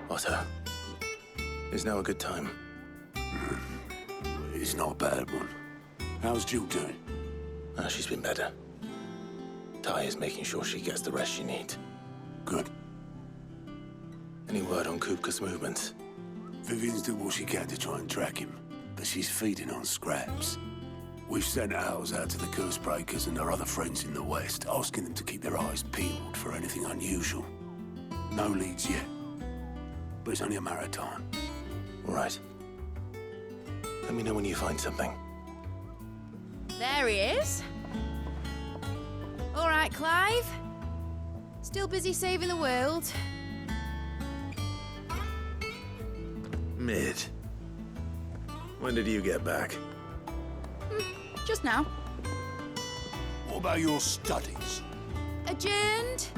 Otto, is now a good time? It's not a bad one. How's Jill doing? She's been better. Ty is making sure she gets the rest she needs. Good. Any word on Kupka's movements? Vivian's doing what she can to try and track him, but she's feeding on scraps. We've sent ours out to the Cursebreakers and our other friends in the West, asking them to keep their eyes peeled for anything unusual. No leads yet, but it's only a matter of time. All right. Let me know when you find something. There he is. All right, Clive. Still busy saving the world. Mid. When did you get back? Just now. What about your studies? Adjourned.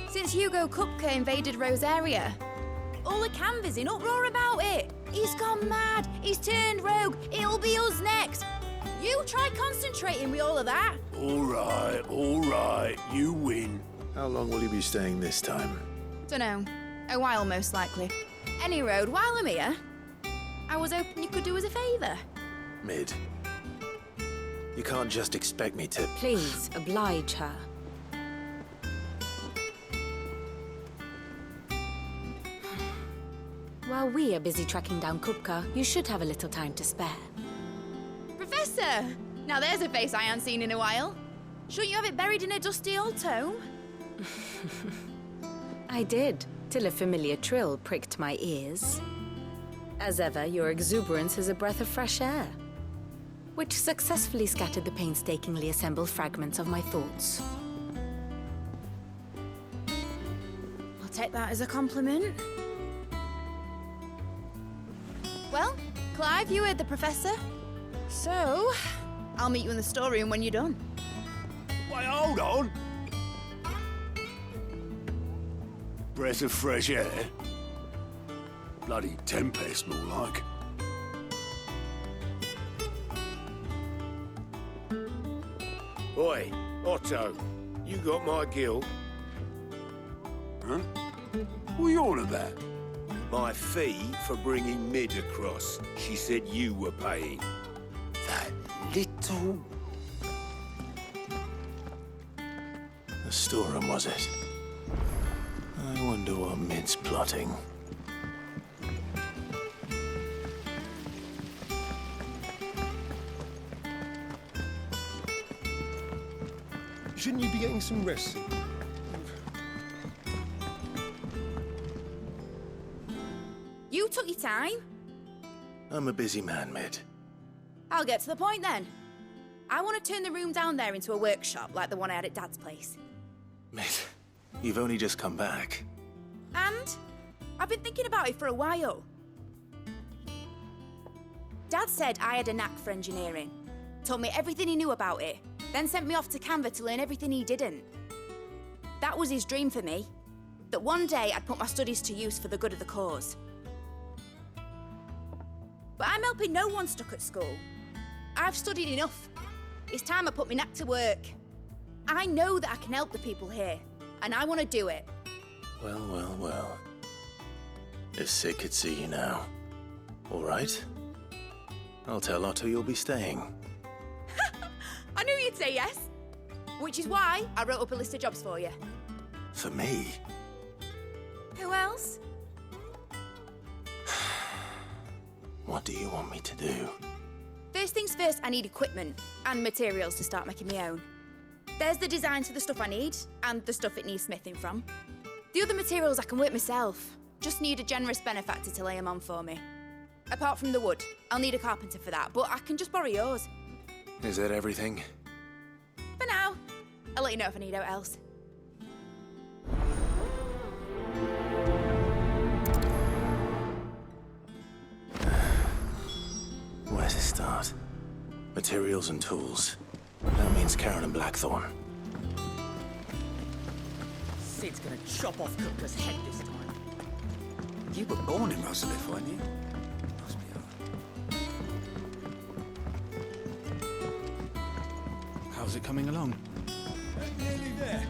Since Hugo Kupka invaded Rosaria. All the canvas in uproar about it. He's gone mad. He's turned rogue. It'll be us next. You try concentrating with all of that. All right. You win. How long will you be staying this time? Dunno. A while, most likely. Any road, while I'm here, I was hoping you could do us a favour. Mid. You can't just expect me to... Please, oblige her. While we are busy tracking down Kupka, you should have a little time to spare. Professor! Now there's a face I haven't seen in a while. Shouldn't you have it buried in a dusty old tome? I did, till a familiar trill pricked my ears. As ever, your exuberance is a breath of fresh air, which successfully scattered the painstakingly assembled fragments of my thoughts. I'll take that as a compliment. Well, Clive, you heard the Professor. So, I'll meet you in the storeroom when you're done. Wait, hold on. Breath of fresh air. Bloody tempest, more like. Oi, Otto, you got my gill. Huh? What are you on about? My fee for bringing Mid across. She said you were paying. That little... The storeroom, was it? I wonder what Mid's plotting. Shouldn't you be getting some rest? You took your time. I'm a busy man, Mid. I'll get to the point then. I want to turn the room down there into a workshop like the one I had at Dad's place. Mid, you've only just come back. And I've been thinking about it for a while. Dad said I had a knack for engineering. Told me everything he knew about it. Then sent me off to Canva to learn everything he didn't. That was his dream for me. That one day I'd put my studies to use for the good of the cause. But I'm helping no one stuck at school. I've studied enough. It's time I put my knack to work. I know that I can help the people here, and I want to do it. Well. If Sid could see you now. All right. I'll tell Otto you'll be staying. I knew you'd say yes. Which is why I wrote up a list of jobs for you. For me? Who else? What do you want me to do? First things first, I need equipment and materials to start making my own. There's the designs for the stuff I need and the stuff it needs smithing from. The other materials I can work myself. Just need a generous benefactor to lay them on for me. Apart from the wood, I'll need a carpenter for that, but I can just borrow yours. Is that everything? For now. I'll let you know if I need out else. Where to start? Materials and tools. That means Karen and Blackthorn. Sid's gonna chop off Kupka's head this time. You were born in Russellif, weren't you? Must be hard. How's it coming along? Nearly there.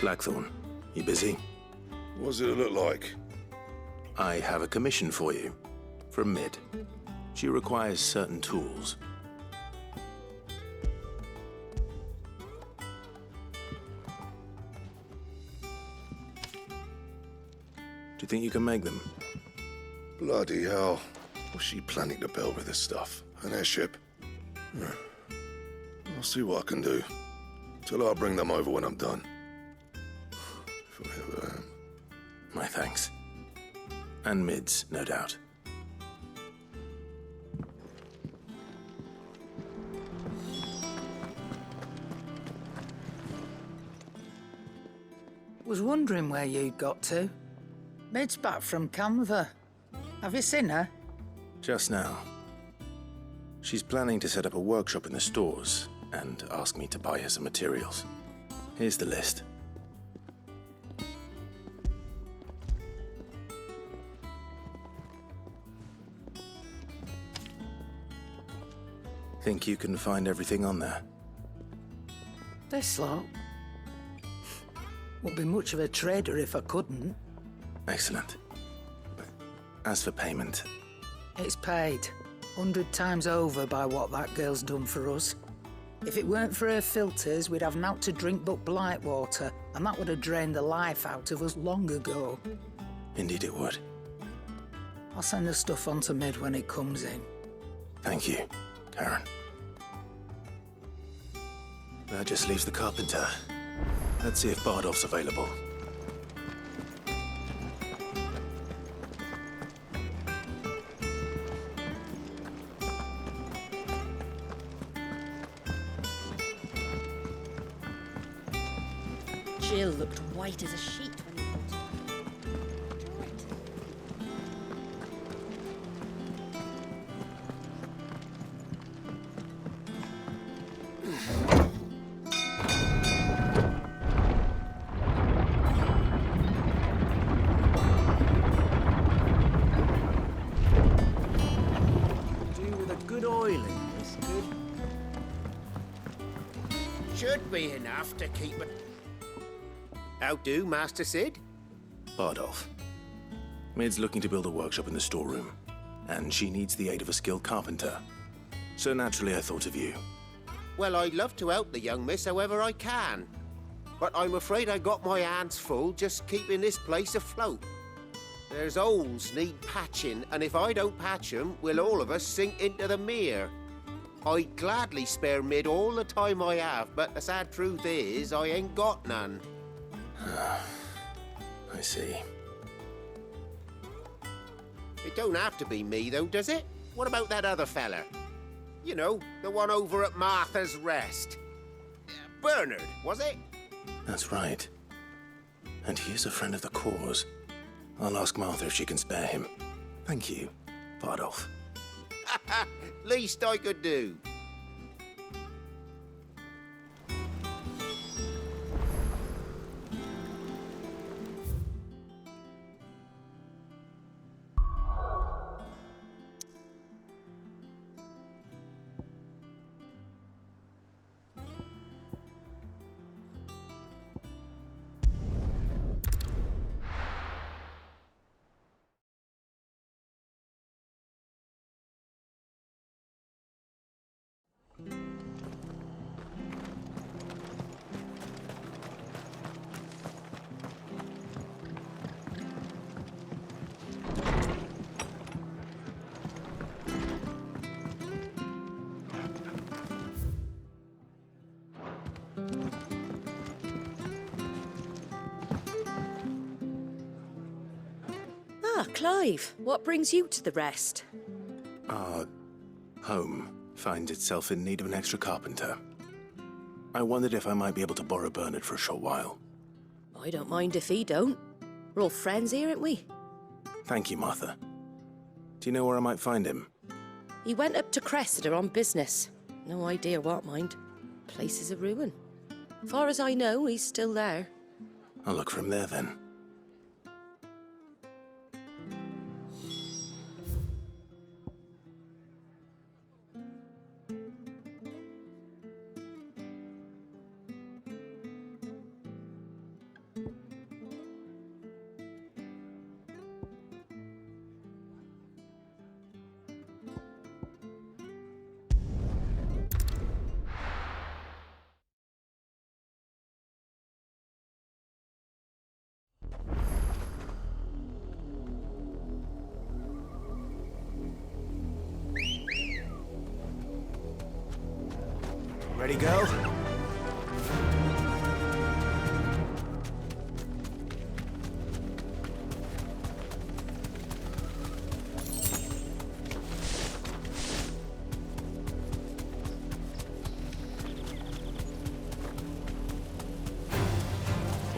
Blackthorn, you busy? What does it look like? I have a commission for you. From Mid. She requires certain tools. Do you think you can make them? Bloody hell. What's she planning to build with this stuff? An airship? I'll see what I can do. Tell her I'll bring them over when I'm done. If I ever am. My thanks. And Mid's, no doubt. Was wondering where you'd got to. Mid's back from Canva. Have you seen her? Just now. She's planning to set up a workshop in the stores and ask me to buy her some materials. Here's the list. Think you can find everything on there? This lot. Wouldn't be much of a trader if I couldn't. Excellent. As for payment, It's paid 100 times over by what that girl's done for us. If it weren't for her filters, we'd have naught to drink but blight water, and that would have drained the life out of us long ago. indeed it would. I'll send the stuff on to Mid when it comes in. Thank you, Karen. That just leaves the carpenter. Let's see if Bardolph's available. Jill looked white as a sheet when he put it. Do with a good oiling, this good. Should be enough to keep it. How do, Master Sid? Bardolph. Mid's looking to build a workshop in the storeroom, and she needs the aid of a skilled carpenter. So naturally I thought of you. Well, I'd love to help the young miss however I can. But I'm afraid I got my hands full just keeping this place afloat. There's holes need patching, and if I don't patch 'em, we'll all of us sink into the mere. I'd gladly spare Mid all the time I have, but the sad truth is, I ain't got none. I see. It don't have to be me, though, does it? What about that other fella? You know, the one over at Martha's Rest. Bernard, was it? That's right. And he is a friend of the cause. I'll ask Martha if she can spare him. Thank you, Bardolph. Least I could do. Ah, Clive, what brings you to the Rest? Our home finds itself in need of an extra carpenter. I wondered if I might be able to borrow Bernard for a short while. I don't mind if he don't. We're all friends here, aren't we? Thank you, Martha. Do you know where I might find him? He went up to Cressida on business. No idea what, mind. Place is a ruin. Far as I know, he's still there. I'll look for him there then. Ready, girl?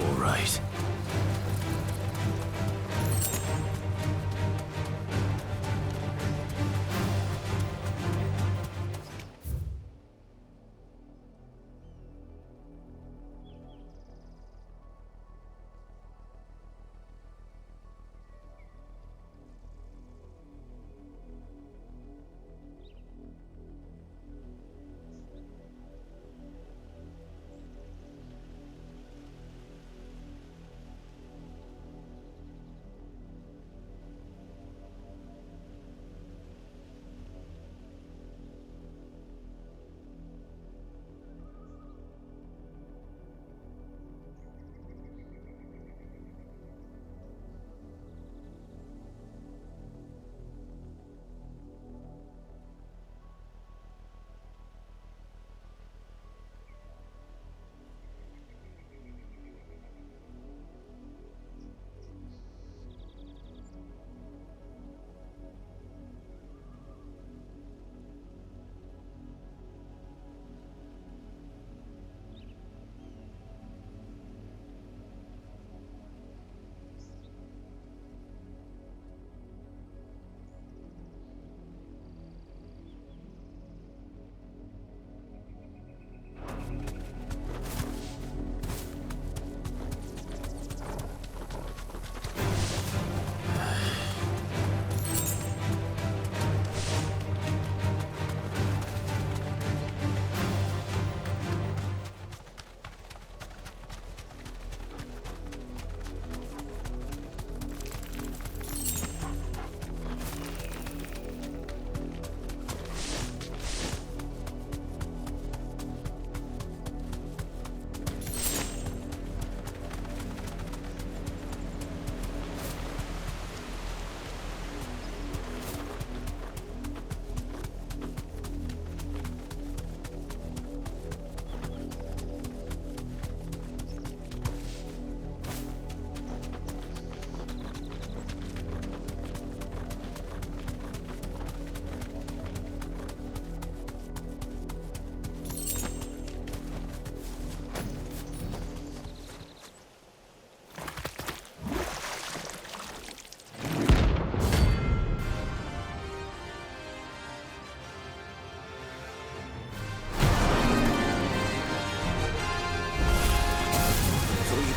All right.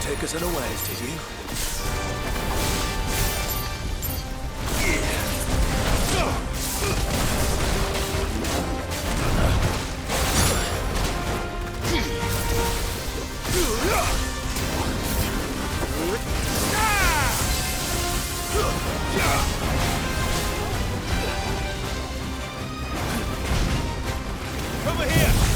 Take us unawares, did you? Over here!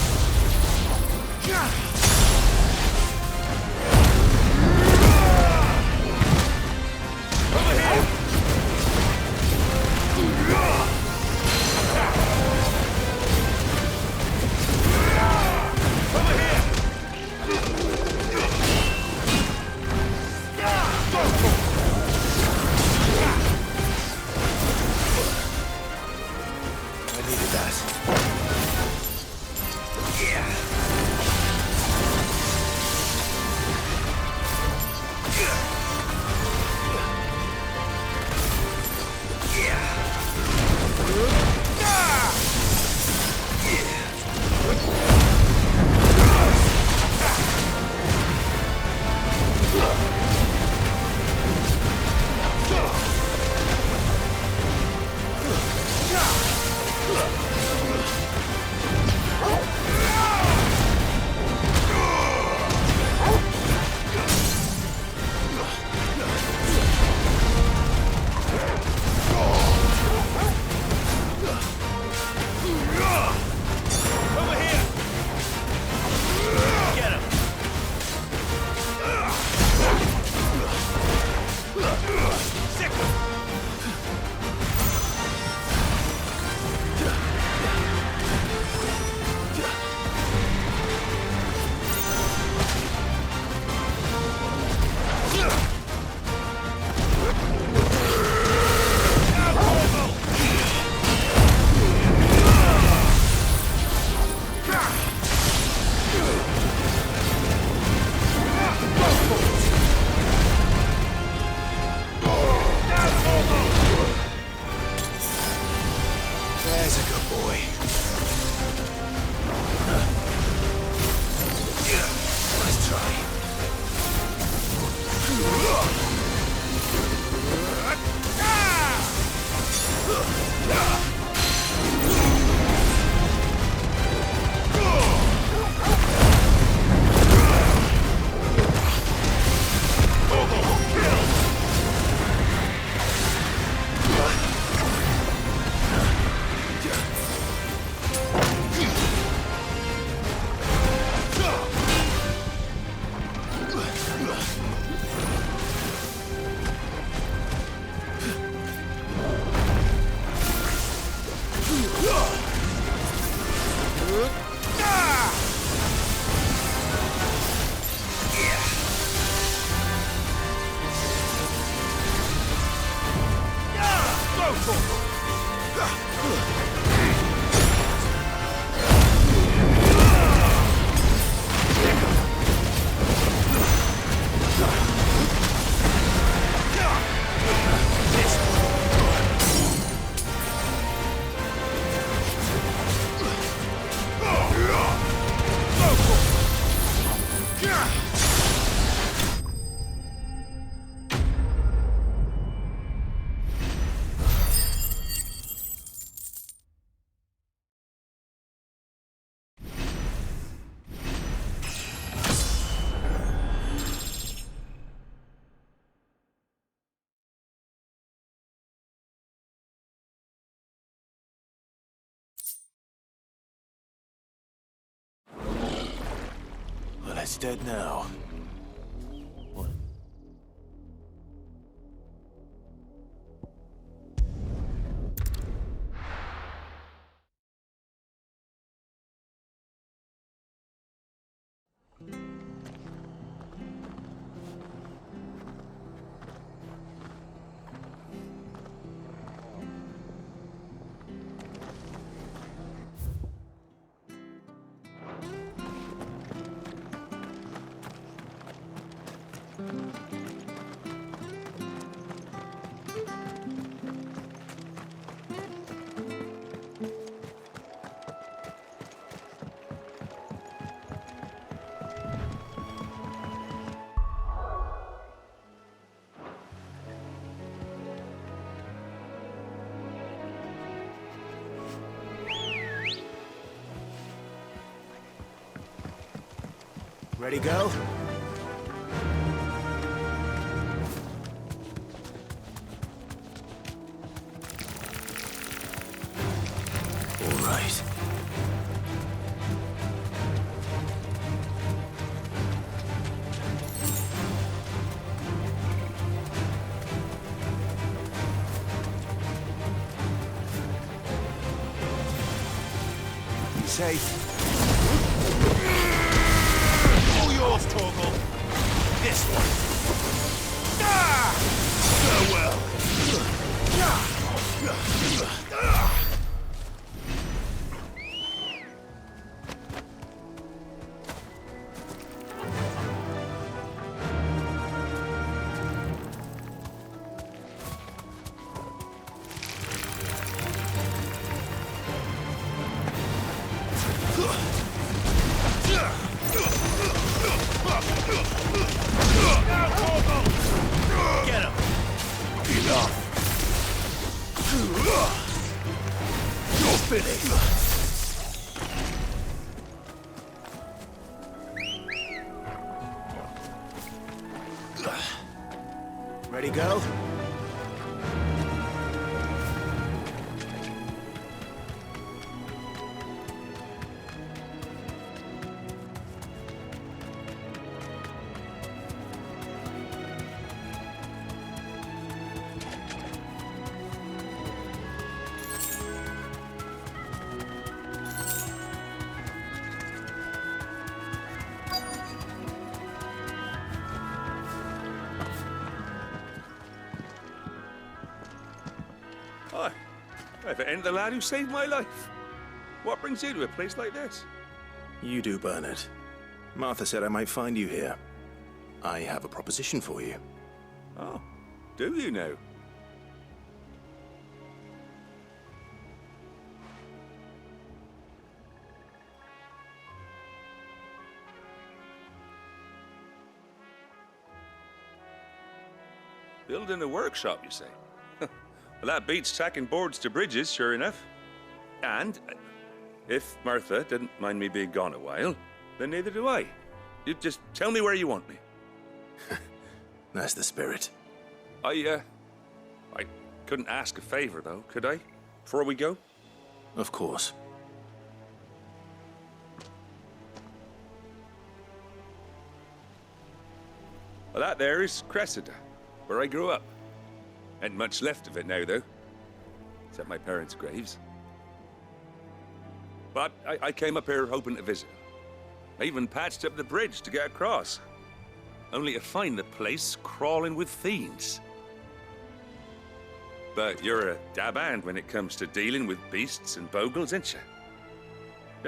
Well, it's dead now. What? Ready, go? All right. Be safe. Yours, Torgal. This one. Ah! Farewell. Get him! Enough. You're finished. Ready, go? Hi. If it ain't the lad who saved my life. What brings you to a place like this? You do, Bernard. Martha said I might find you here. I have a proposition for you. Oh, do you now? Building a workshop, you say? Well, that beats tacking boards to bridges, sure enough. And if Martha didn't mind me being gone a while, then neither do I. You just tell me where you want me. That's the spirit. I couldn't ask a favor, though, could I? Before we go? Of course. Well, that there is Cressida, where I grew up. Ain't much left of it now, though. Except my parents' graves. But I came up here hoping to visit. I even patched up the bridge to get across. Only to find the place crawling with fiends. But you're a dab hand when it comes to dealing with beasts and bogles, ain't you?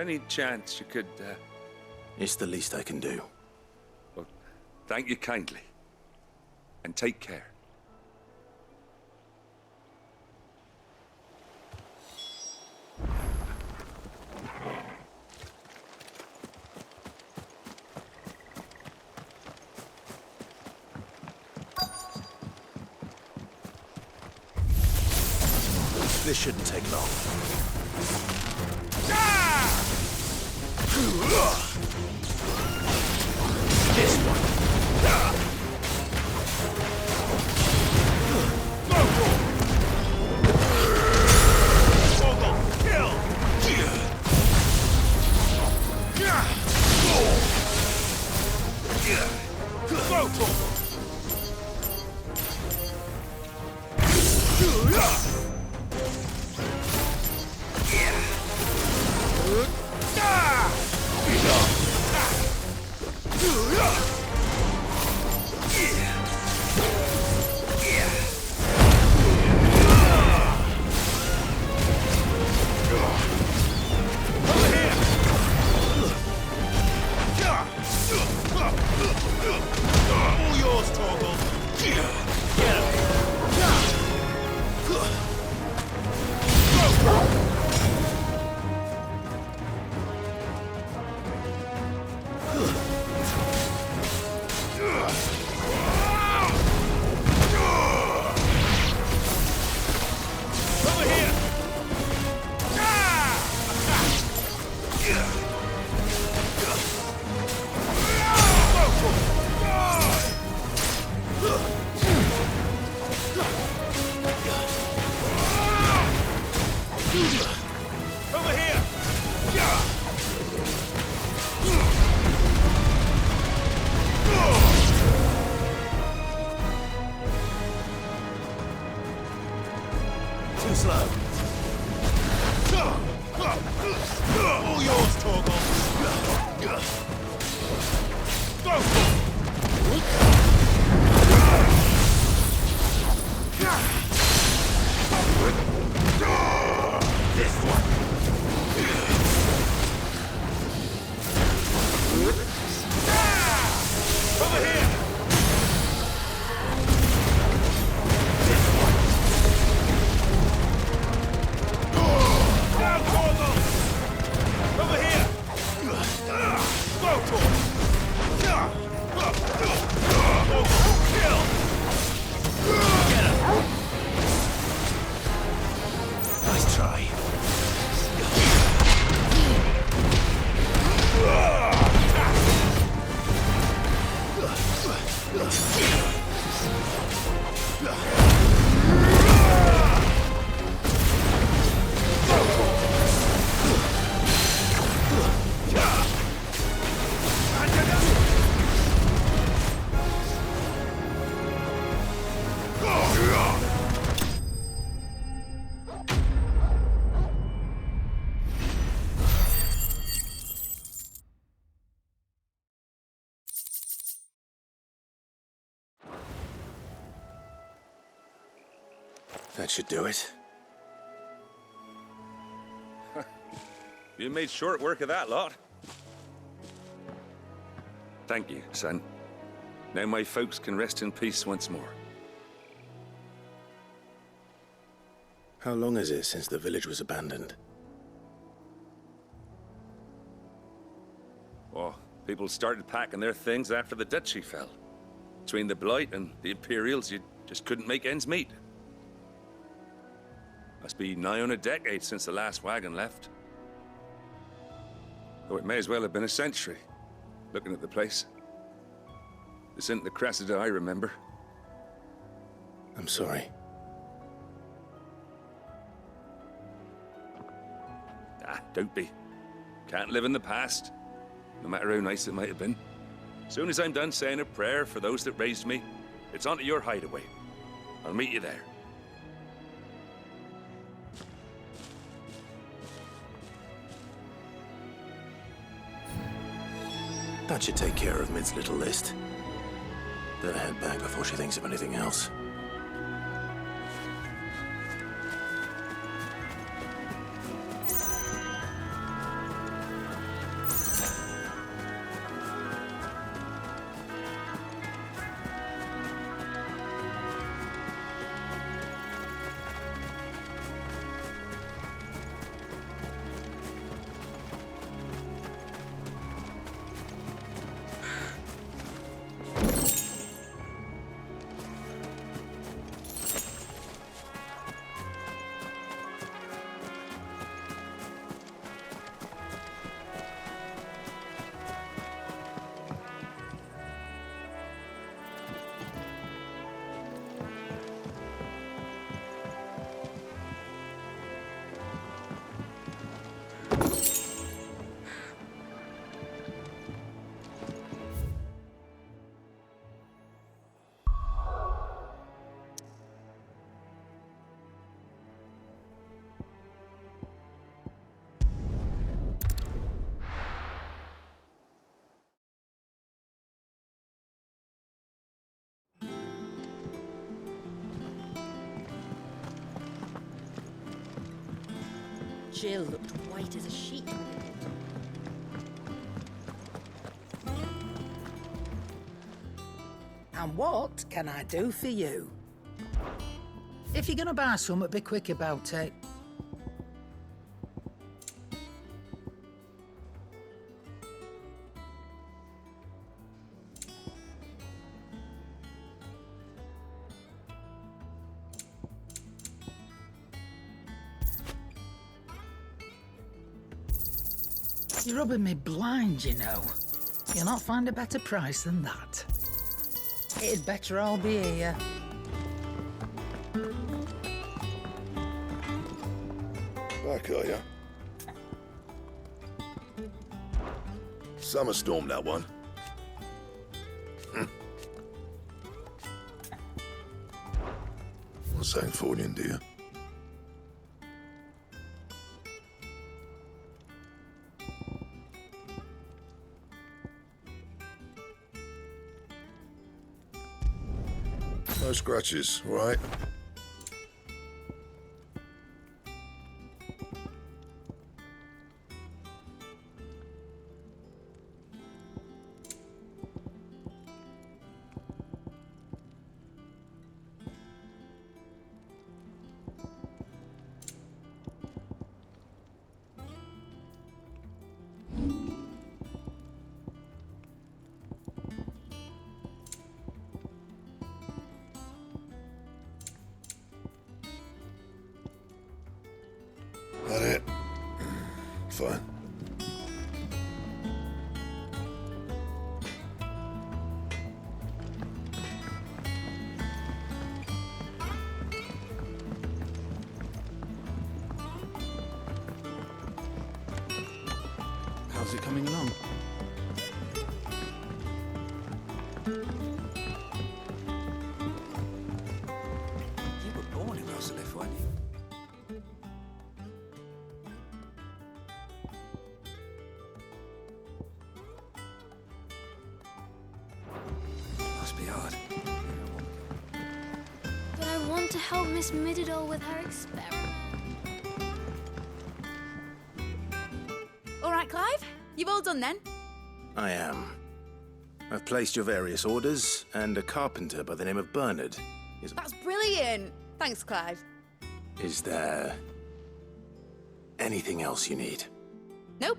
Any chance you could, It's the least I can do. Well, thank you kindly. And take care. This shouldn't take long. This one. Too slow. All yours, Torgal. This one. Over here. Nice try. That should do it. You made short work of that lot. Thank you, son. Now my folks can rest in peace once more. How long is it since the village was abandoned? Oh, people started packing their things after the duchy fell. Between the Blight and the Imperials, you just couldn't make ends meet. Must be nigh on a decade since the last wagon left. Though it may as well have been a century, looking at the place. This isn't the Cressida I remember. I'm sorry. Ah, don't be. Can't live in the past, no matter how nice it might have been. Soon as I'm done saying a prayer for those that raised me, it's on to your hideaway. I'll meet you there. That should take care of Mid's little list. Better head back before she thinks of anything else. Jill looked white as a sheet. And what can I do for you? If you're gonna buy something, be quick about it. You're rubbing me blind, you know. You'll not find a better price than that. It'd better all be here. Back, are ya? Summer storm, that one. What's that for you, dear? No scratches, all right? That it? Fine. How's it coming along? You were born in Russellif, weren't you? Must be hard. But I want to help Miss Mididol with her experiment. All right, Clive? You've all done then? I am. I've placed your various orders, and a carpenter by the name of Bernard is... That's brilliant! Thanks, Clive. Is there... anything else you need? Nope.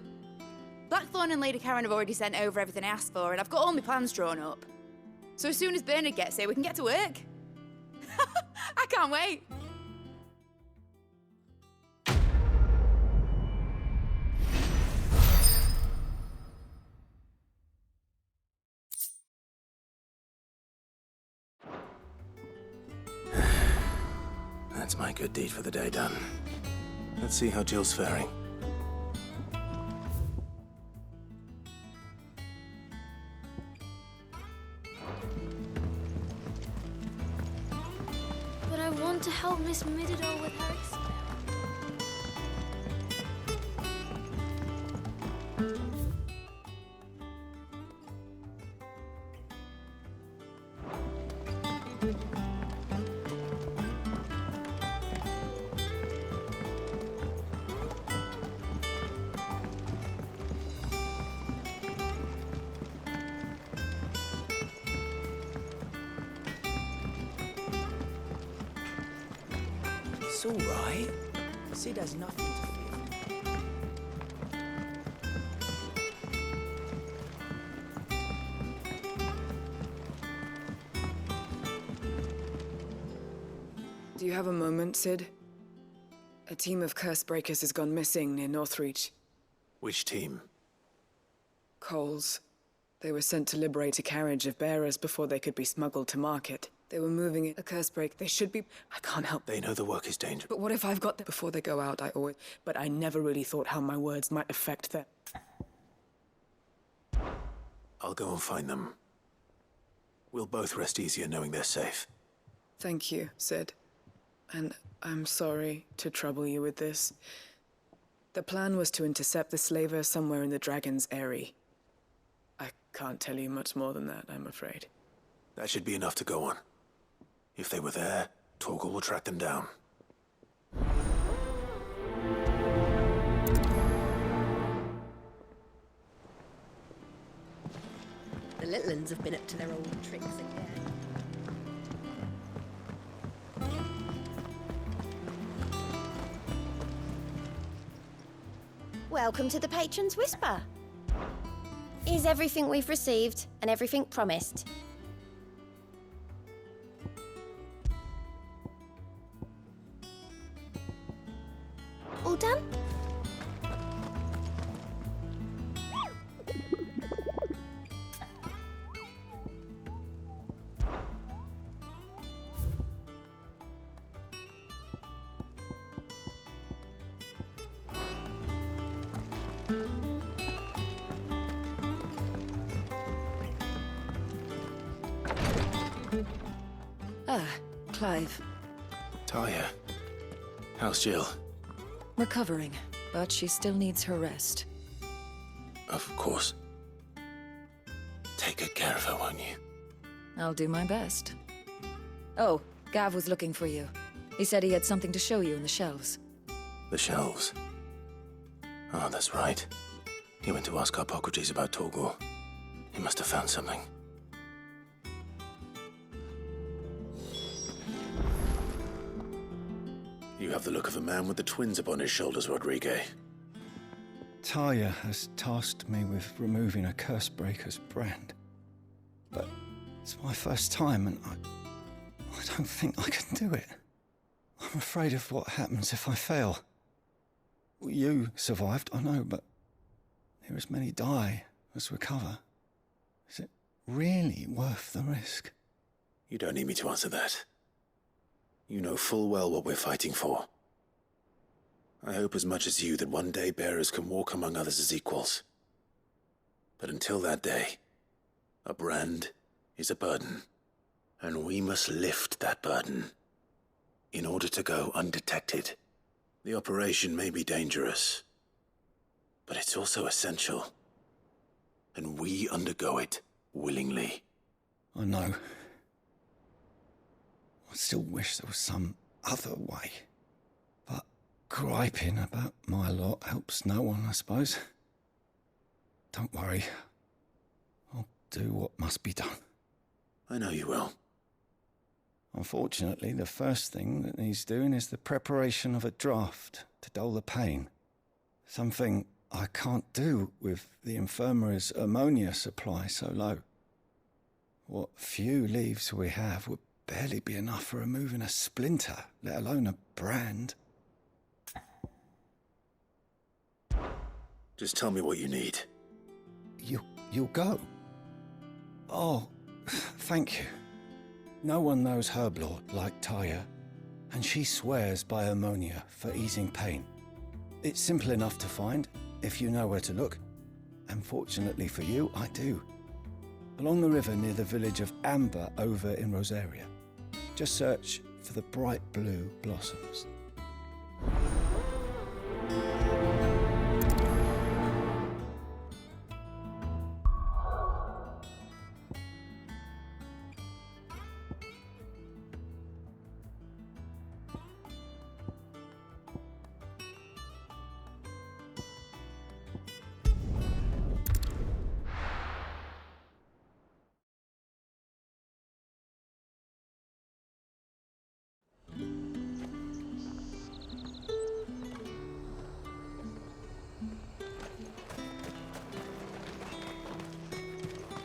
Blackthorn and Lady Karen have already sent over everything I asked for, and I've got all my plans drawn up. So as soon as Bernard gets here, we can get to work. I can't wait. That's my good deed for the day done. Let's see how Jill's faring. But I want to help Miss Mididol with her experiment. It's all right. Sid has nothing to fear. Do you have a moment, Sid? A team of curse breakers has gone missing near Northreach. Which team? Coles. They were sent to liberate a carriage of bearers before they could be smuggled to market. They were moving it. A curse break. They should be... I can't help. They know the work is dangerous. But what if I've got them before they go out? But I never really thought how my words might affect them. I'll go and find them. We'll both rest easier knowing they're safe. Thank you, Sid. And I'm sorry to trouble you with this. The plan was to intercept the slaver somewhere in the Dragon's Eyrie. I can't tell you much more than that, I'm afraid. That should be enough to go on. If they were there, Torgal will track them down. little uns have been up to their old tricks again. Welcome to the Patron's Whisper. Is everything we've received and everything promised? All done? Ah, Clive. Talia, how's Jill? Recovering, but she still needs her rest. Of course. Take good care of her, won't you? I'll do my best. Oh, Gav was looking for you. He said he had something to show you in the shelves. The shelves. Oh, that's right. He went to ask Harpocrates about Torgor. He must have found something. You have the look of a man with the twins upon his shoulders, Rodrigue. Talia has tasked me with removing a Cursebreaker's brand. But it's my first time, and I don't think I can do it. I'm afraid of what happens if I fail. You survived, I know, but near as many die as recover. Is it really worth the risk? You don't need me to answer that. You know full well what we're fighting for. I hope as much as you that one day bearers can walk among others as equals. But until that day, a brand is a burden, and we must lift that burden in order to go undetected. The operation may be dangerous, but it's also essential, and we undergo it willingly. I know. I still wish there was some other way. But griping about my lot helps no one, I suppose. Don't worry. I'll do what must be done. I know you will. Unfortunately, the first thing that needs doing is the preparation of a draft to dull the pain. Something I can't do with the infirmary's ammonia supply so low. What few leaves we have would barely be enough for removing a splinter, let alone a brand. Just tell me what you need. You'll go? Oh, thank you. No one knows Herblord like Talia, and she swears by ammonia for easing pain. It's simple enough to find, if you know where to look. And fortunately for you, I do. Along the river near the village of Amber over in Rosaria. Just search for the bright blue blossoms.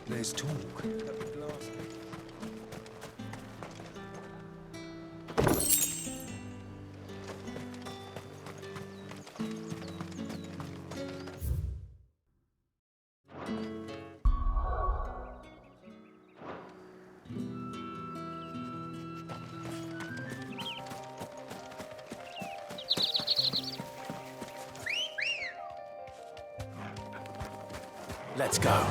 Let's talk. Let's go.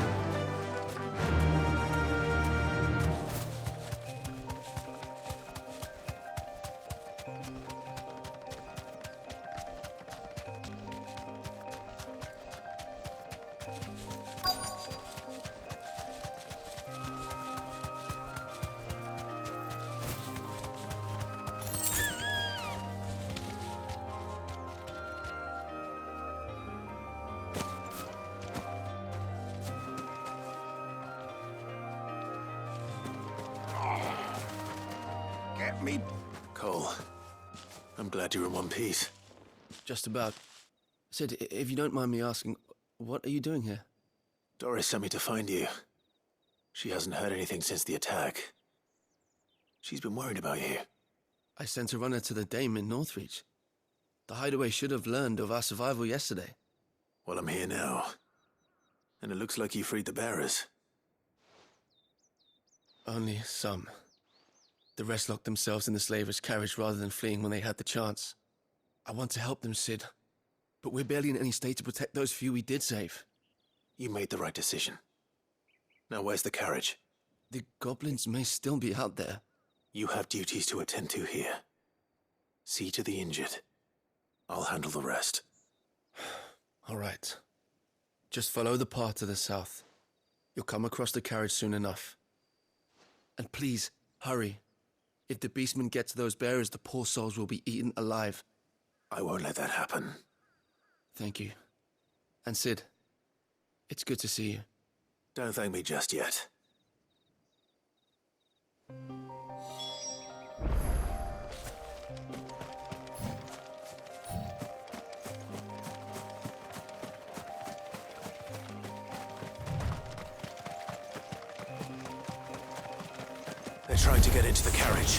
me... Cole, I'm glad you're in one piece. Just about. Sid, if you don't mind me asking, what are you doing here? Doris sent me to find you. She hasn't heard anything since the attack. She's been worried about you. I sent a runner to the Dame in Northreach. The Hideaway should have learned of our survival yesterday. Well, I'm here now. And it looks like you freed the bearers. Only some. The rest locked themselves in the slaver's carriage rather than fleeing when they had the chance. I want to help them, Sid. But we're barely in any state to protect those few we did save. You made the right decision. Now where's the carriage? The goblins may still be out there. You have duties to attend to here. See to the injured. I'll handle the rest. All right. Just follow the path to the south. You'll come across the carriage soon enough. And please, hurry. If the beastmen get to those bearers, the poor souls will be eaten alive. I won't let that happen. Thank you. And Sid, it's good to see you. Don't thank me just yet. They're trying to get into the carriage.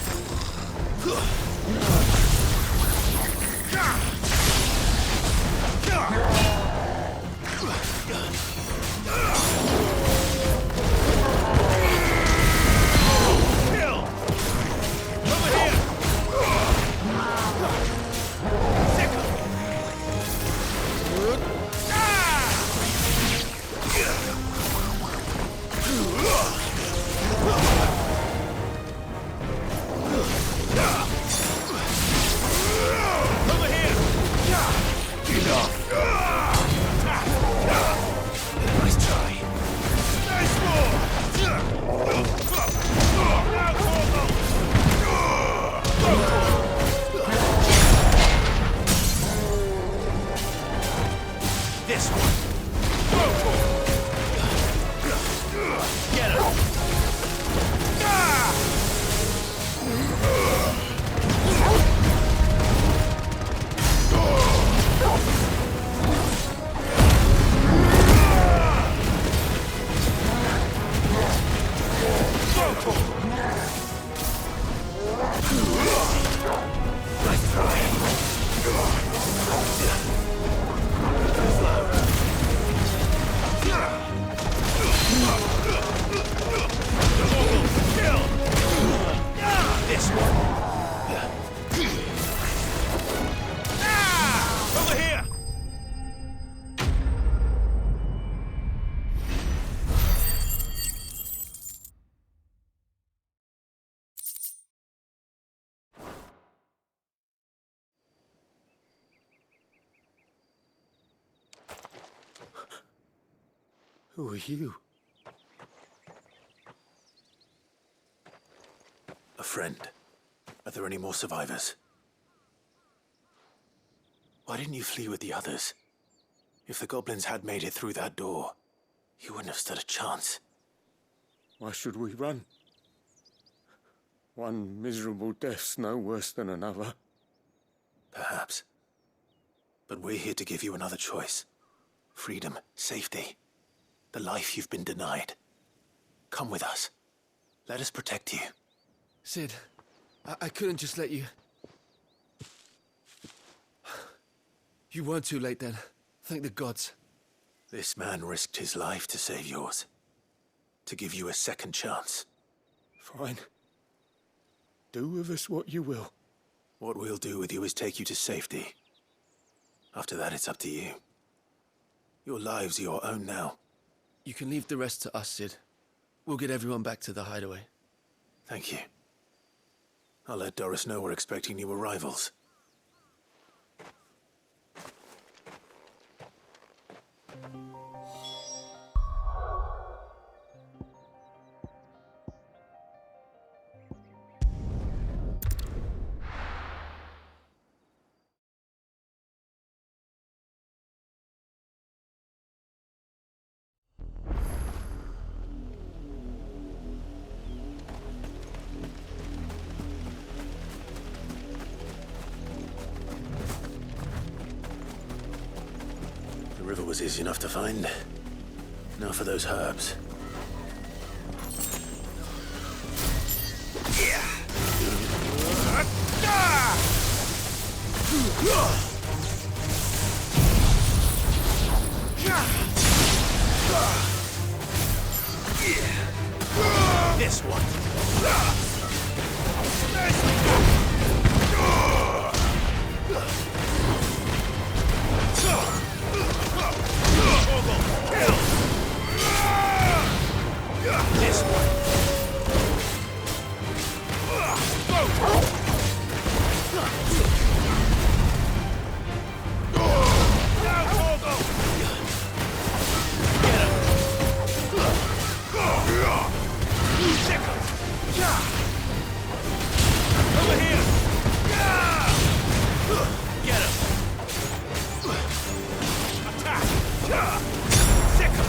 Who are you? A friend. Are there any more survivors? Why didn't you flee with the others? If the goblins had made it through that door, you wouldn't have stood a chance. Why should we run? One miserable death's no worse than another. Perhaps. But we're here to give you another choice. Freedom, safety. The life you've been denied. Come with us. Let us protect you. Sid, I couldn't just let you... You weren't too late then. Thank the gods. This man risked his life to save yours. To give you a second chance. Fine. Do with us what you will. What we'll do with you is take you to safety. After that, it's up to you. Your lives are your own now. You can leave the rest to us, Sid. We'll get everyone back to the hideaway. Thank you. I'll let Doris know we're expecting new arrivals. river was easy enough to find. Now for those herbs. This one. This one. Over here! Get him! Attack! Sick him!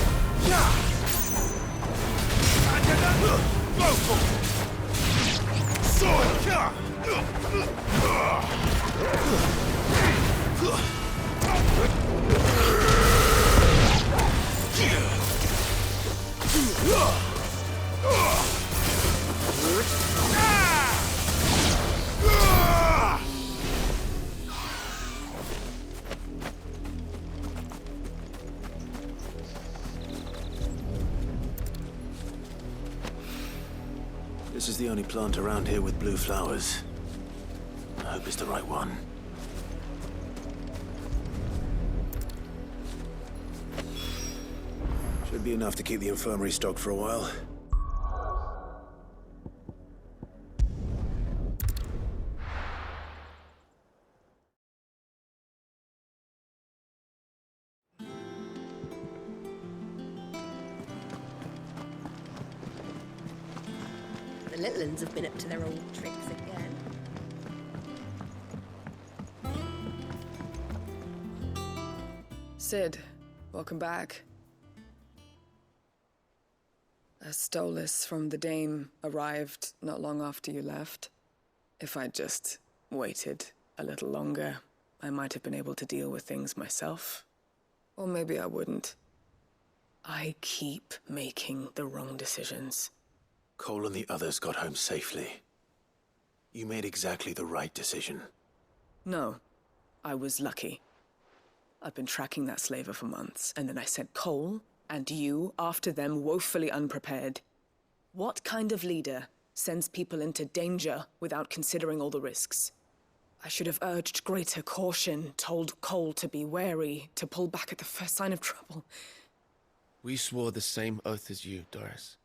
Go for it! This is the only plant around here with blue flowers. I hope it's the right one. Should be enough to keep the infirmary stocked for a while. The little uns have been up to their old tricks again. Sid, welcome back. A Stolas from the Dame arrived not long after you left. If I'd just waited a little longer, I might have been able to deal with things myself. Or maybe I wouldn't. I keep making the wrong decisions. Cole and the others got home safely. You made exactly the right decision. No, I was lucky. I've been tracking that slaver for months, and then I sent Cole and you after them woefully unprepared. What kind of leader sends people into danger without considering all the risks? I should have urged greater caution, told Cole to be wary, to pull back at the first sign of trouble. We swore the same oath as you, Doris.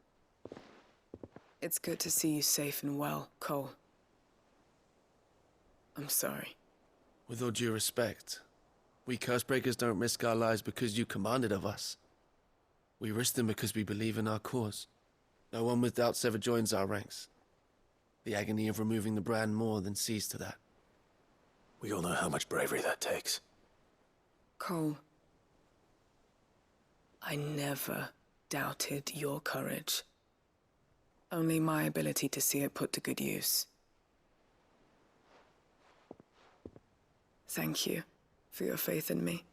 It's good to see you safe and well, Cole. I'm sorry. With all due respect, we Cursebreakers don't risk our lives because you commanded of us. We risk them because we believe in our cause. No one with doubts ever joins our ranks. The agony of removing the brand more than sees to that. We all know how much bravery that takes. Cole, I never doubted your courage. Only my ability to see it put to good use. Thank you for your faith in me.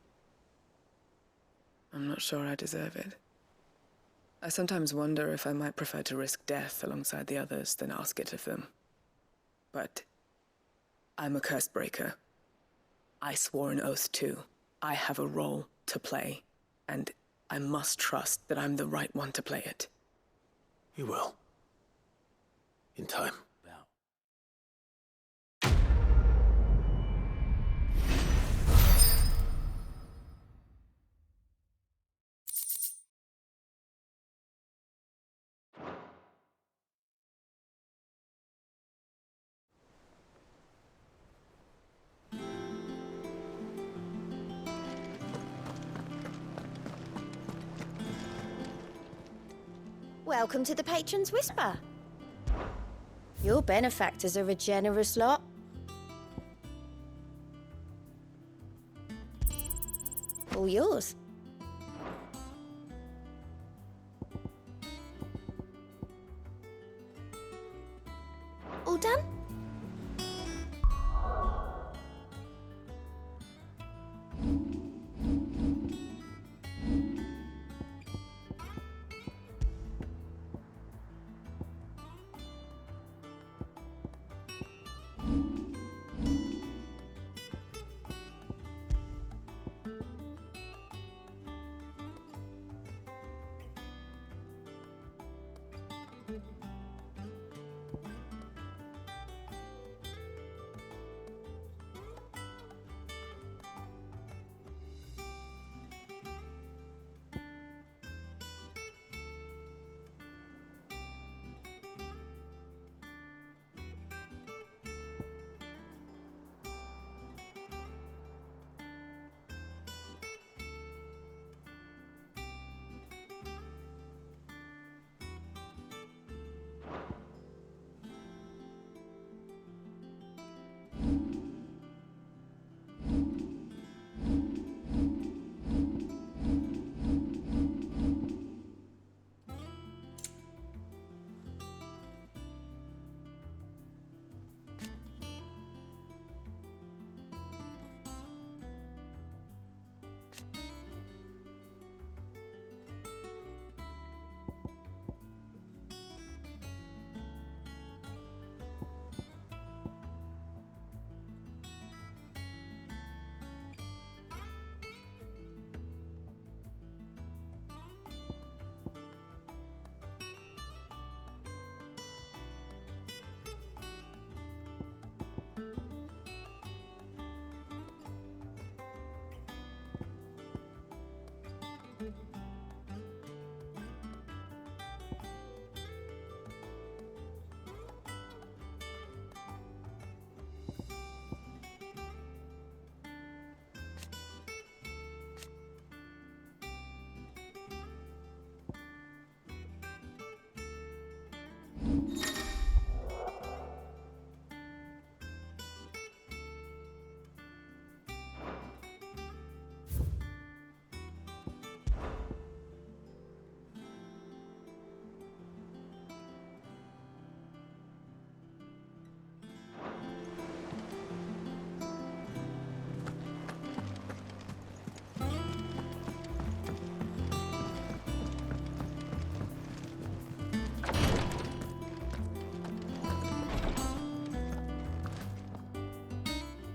I'm not sure I deserve it. I sometimes wonder if I might prefer to risk death alongside the others than ask it of them. But I'm a Cursebreaker. I swore an oath too. I have a role to play, and I must trust that I'm the right one to play it. You will. In time. Welcome to the Patron's Whisper. Your benefactors are a generous lot. All yours. All done?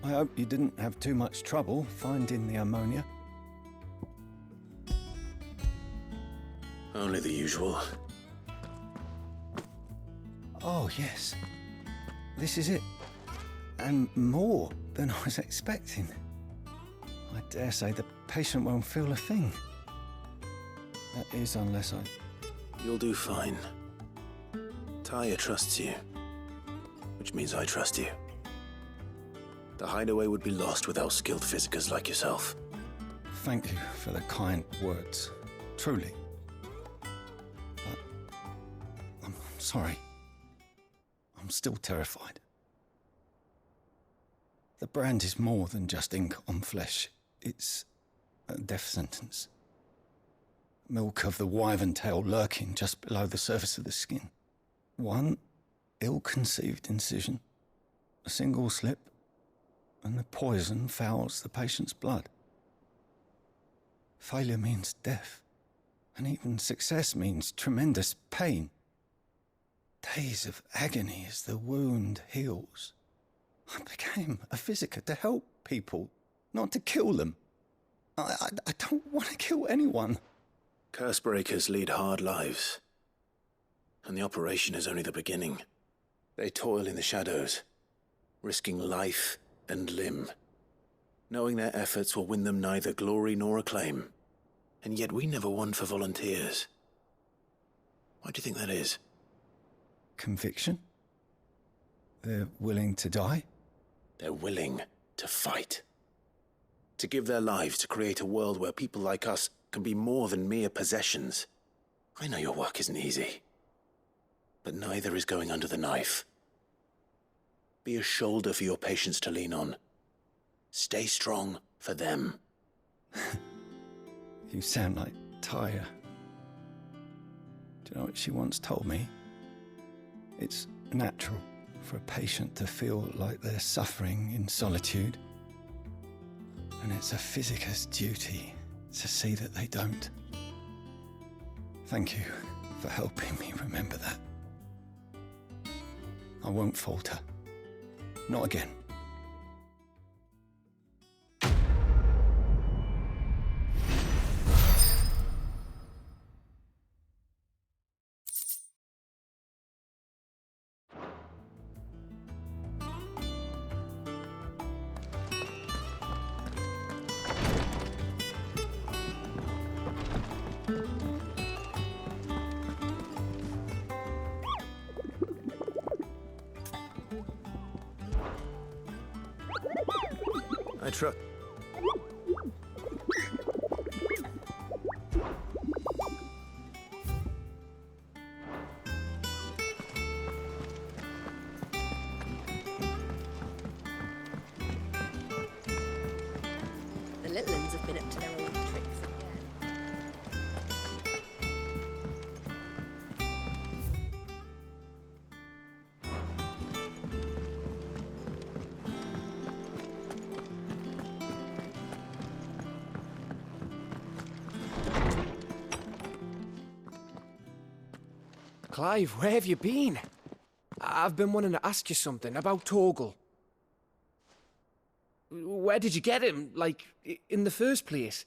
I hope you didn't have too much trouble finding the ammonia. Only the usual. Oh, yes. This is it. And more than I was expecting. I dare say the patient won't feel a thing. That is, unless I... You'll do fine. Tyre trusts you, which means I trust you. The hideaway would be lost without skilled physicers like yourself. Thank you for the kind words. Truly. But I'm sorry. I'm still terrified. The brand is more than just ink on flesh. It's a death sentence. Milk of the wyvern tail lurking just below the surface of the skin. One ill-conceived incision, a single slip, and the poison fouls the patient's blood. Failure means death, and even success means tremendous pain. Days of agony as the wound heals. I became a physiker to help people, not to kill them. I don't want to kill anyone. Cursebreakers lead hard lives, and the operation is only the beginning. They toil in the shadows, risking life and limb, knowing their efforts will win them neither glory nor acclaim. And yet we never won for volunteers. Why do you think that is? Conviction? They're willing to die? They're willing to fight. To give their lives to create a world where people like us can be more than mere possessions. I know your work isn't easy, but neither is going under the knife. Be a shoulder for your patients to lean on. Stay strong for them. You sound like Tyre. Do you know what she once told me? It's natural for a patient to feel like they're suffering in solitude. And it's a physiker's duty to see that they don't. Thank you for helping me remember that. I won't falter. Not again. I trust. The little ones have been up to their old tricks again. Clive, where have you been? I've been wanting to ask you something about Torgal. Where did you get him, like, in the first place?